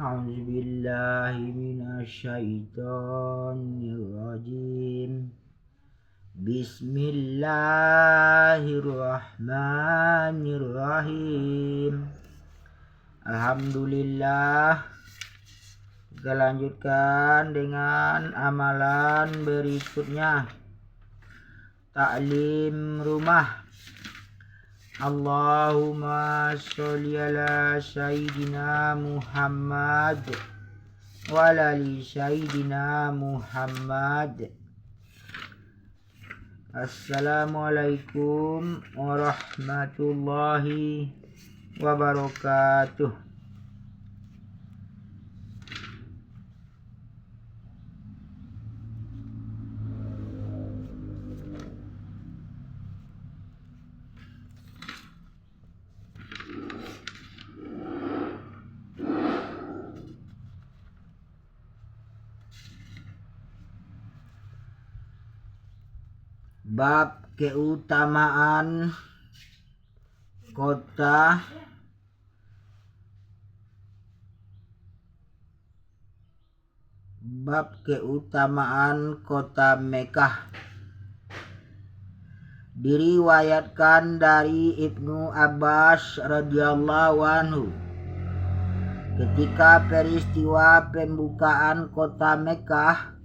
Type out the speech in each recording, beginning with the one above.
A'udzu billahi minasyaitonir rajim. Bismillahirrahmanirrahim. Alhamdulillah. Kita lanjutkan dengan amalan berikutnya. Taklim rumah. Allahumma sholli ala sayyidina Muhammad wa ala ali sayyidina Muhammad. Assalamualaikum warahmatullahi wabarakatuh. Bab keutamaan kota Mekah. Diriwayatkan dari Ibnu Abbas radhiyallahu anhu, ketika peristiwa pembukaan kota Mekah,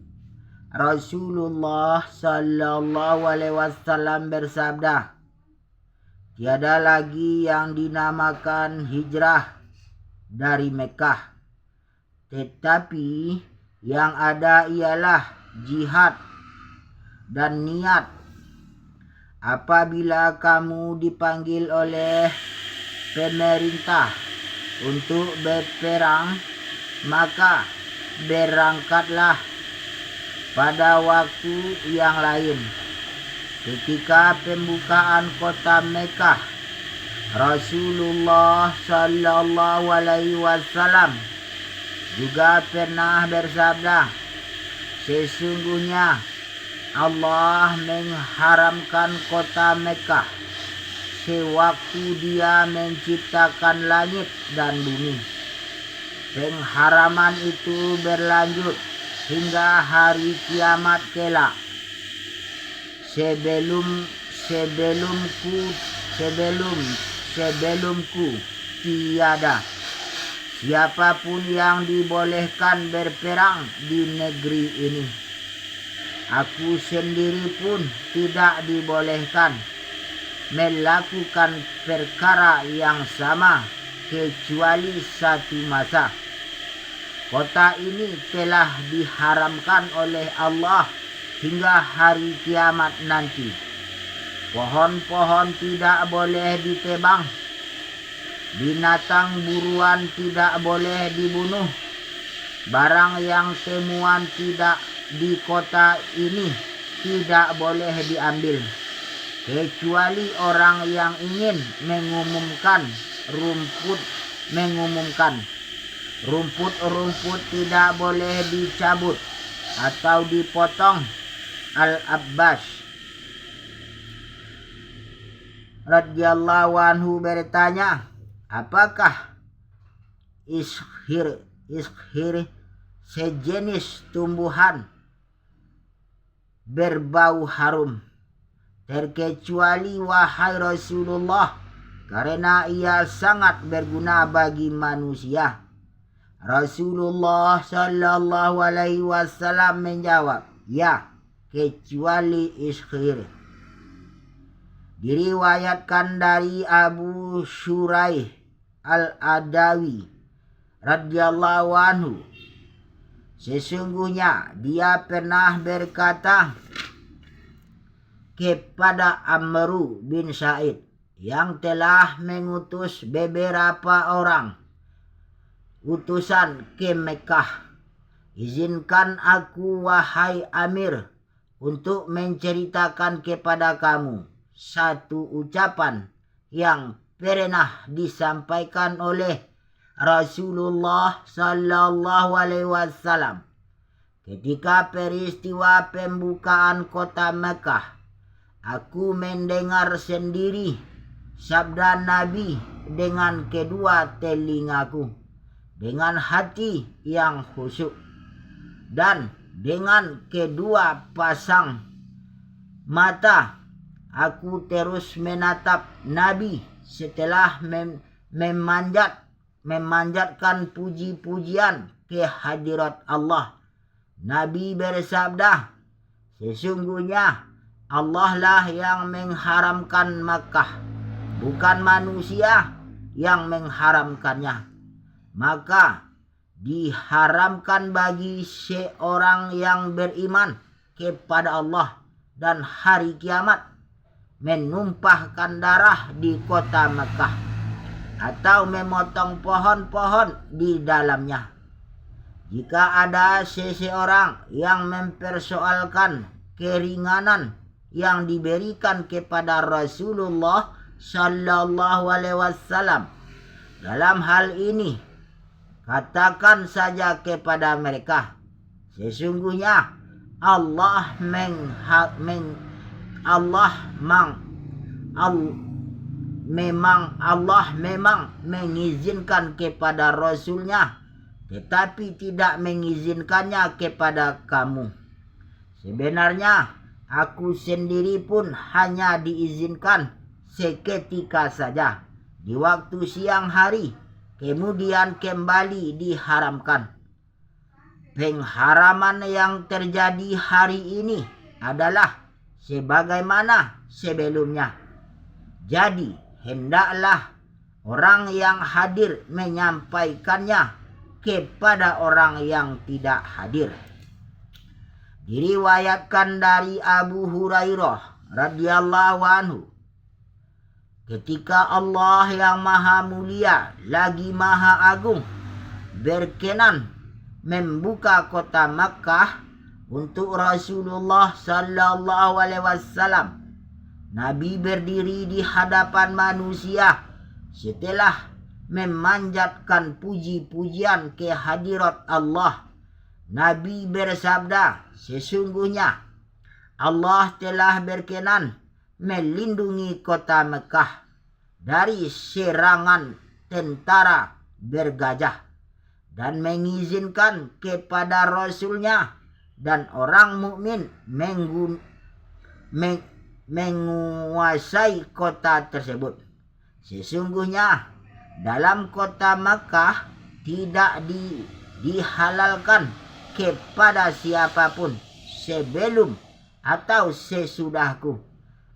Rasulullah sallallahu alaihi wasallam bersabda, tiada lagi yang dinamakan hijrah dari Mekah, tetapi yang ada ialah jihad dan niat. Apabila kamu dipanggil oleh pemerintah untuk berperang, maka berangkatlah pada waktu yang lain. Ketika pembukaan kota Mekah, Rasulullah sallallahu alaihi wasallam juga pernah bersabda, sesungguhnya Allah mengharamkan kota Mekah sewaktu Dia menciptakan langit dan bumi. Pengharaman itu berlanjut hingga hari kiamat kelak. Sebelumku tiada siapapun yang dibolehkan berperang di negeri ini. Aku sendiri pun tidak dibolehkan melakukan perkara yang sama kecuali satu masa. Kota ini telah diharamkan oleh Allah hingga hari kiamat nanti. Pohon-pohon tidak boleh ditebang. Binatang buruan tidak boleh dibunuh. Barang yang temuan tidak di kota ini tidak boleh diambil, kecuali orang yang ingin mengumumkan rumput tidak boleh dicabut atau dipotong. Al-Abbas radhiyallahu anhu bertanya, apakah ishir sejenis tumbuhan berbau harum? Terkecuali wahai Rasulullah, karena ia sangat berguna bagi manusia. Rasulullah sallallahu alaihi wasallam menjawab, ya, kecuali ishir. Diriwayatkan dari Abu Shuraih Al-Adawi radhiyallahu anhu, sesungguhnya dia pernah berkata kepada Amru bin Sa'id yang telah mengutus beberapa orang utusan ke Mekah, izinkan aku wahai Amir untuk menceritakan kepada kamu satu ucapan yang pernah disampaikan oleh Rasulullah sallallahu alaihi wasallam ketika peristiwa pembukaan kota Mekah. Aku mendengar sendiri sabda Nabi dengan kedua telingaku. dengan hati yang khusyuk dan dengan kedua pasang mata aku terus menatap Nabi setelah memanjatkan puji-pujian ke hadirat Allah. Nabi bersabda, sesungguhnya Allah lah yang mengharamkan Makkah, bukan manusia yang mengharamkannya. Maka diharamkan bagi seorang yang beriman kepada Allah dan hari kiamat menumpahkan darah di kota Mekah atau memotong pohon-pohon di dalamnya. Jika ada seseorang yang mempersoalkan keringanan yang diberikan kepada Rasulullah Sallallahu Alaihi Wasallam dalam hal ini, katakan saja kepada mereka, sesungguhnya Allah memang mengizinkan kepada Rasulnya, tetapi tidak mengizinkannya kepada kamu. Sebenarnya aku sendiri pun hanya diizinkan seketika saja di waktu siang hari, kemudian kembali diharamkan. Pengharaman yang terjadi hari ini adalah sebagaimana sebelumnya. Jadi hendaklah orang yang hadir menyampaikannya kepada orang yang tidak hadir. Diriwayatkan dari Abu Hurairah radhiyallahu anhu, ketika Allah yang maha mulia lagi maha agung berkenan membuka kota Makkah untuk Rasulullah Sallallahu Alaihi Wasallam, Nabi berdiri di hadapan manusia setelah memanjatkan puji-pujian ke hadirat Allah. Nabi bersabda, sesungguhnya Allah telah berkenan melindungi kota Mekah dari serangan tentara bergajah dan mengizinkan kepada Rasulnya dan orang mukmin menguasai kota tersebut. Sesungguhnya dalam kota Makkah tidak dihalalkan kepada siapapun sebelum atau sesudahku.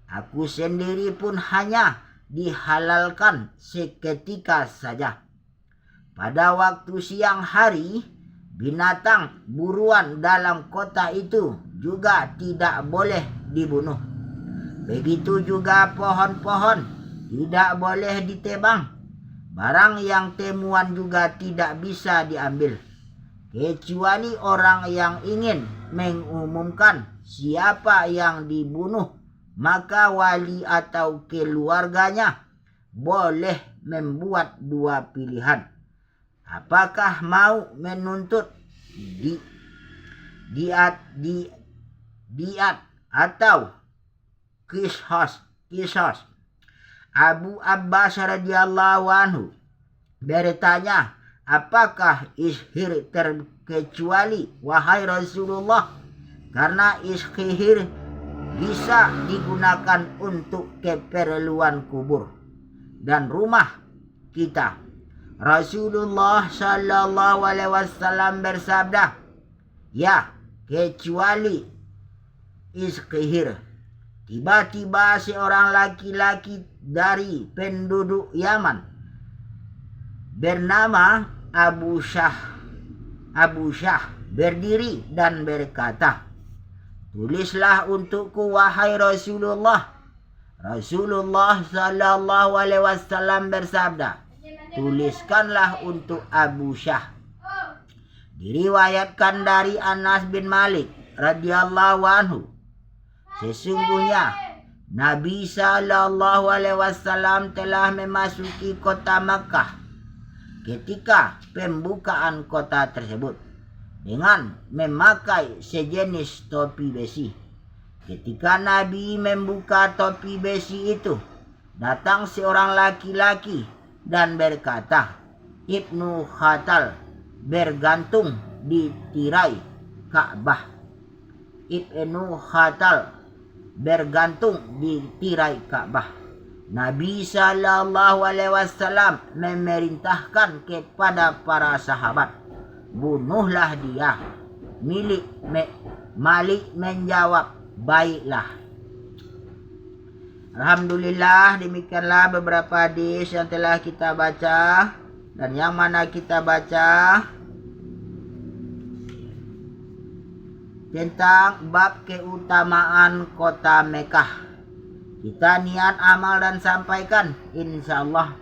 Aku sendiri pun hanya dihalalkan seketika saja. Pada waktu siang hari, binatang buruan dalam kota itu juga tidak boleh dibunuh. Begitu juga pohon-pohon tidak boleh ditebang. Barang yang temuan juga tidak bisa diambil, kecuali orang yang ingin mengumumkan siapa yang dibunuh, maka wali atau keluarganya boleh membuat dua pilihan. Apakah mau menuntut diat atau qisas? Abu Abbas radhiyallahu anhu bertanya, apakah ishir terkecuali wahai Rasulullah? Karena ishir bisa digunakan untuk keperluan kubur dan rumah kita. Rasulullah Sallallahu Alaihi Wasallam bersabda, ya, kecuali ishir. Tiba-tiba seorang laki-laki dari penduduk Yaman bernama Abu Syah berdiri dan berkata, tulislah untukku wahai Rasulullah. Rasulullah Sallallahu Alaihi Wasallam bersabda, tuliskanlah untuk Abu Syah. Diriwayatkan dari Anas bin Malik radhiyallahu anhu, sesungguhnya Nabi Sallallahu Alaihi Wasallam telah memasuki kota Makkah ketika pembukaan kota tersebut dengan memakai sejenis topi besi. Ketika Nabi membuka topi besi itu, datang seorang laki-laki dan berkata, Ibnu Khatal bergantung di tirai Ka'bah. Ibnu Khatal bergantung di tirai Ka'bah. Nabi Shallallahu Alaihi Wasallam memerintahkan kepada para sahabat, bunuhlah dia. Malik menjawab, baiklah. Alhamdulillah, demikianlah beberapa hadis yang telah kita baca, dan yang mana kita baca tentang bab keutamaan kota Mekah. Kita niat amal dan sampaikan, insyaallah.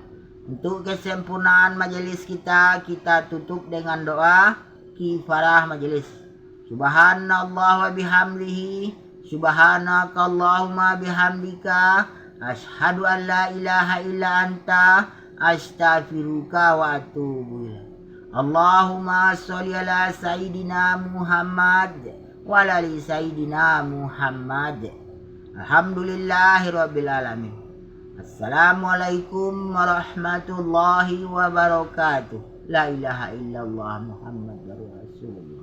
Untuk kesempurnaan majelis kita tutup dengan doa kifarah majelis. Subhanallah wa bihamdihi, subhanakallahumma bihamdika, asyhadu an la ilaha illa anta, astaghfiruka wa atubu ilaik. Allahumma sholli ala sayyidina Muhammad wa ala ali sayyidina Muhammad. Alhamdulillahi rabbil alamin. Assalamualaikum warahmatullahi wabarakatuh. La ilaha illallah Muhammadur Rasulullah.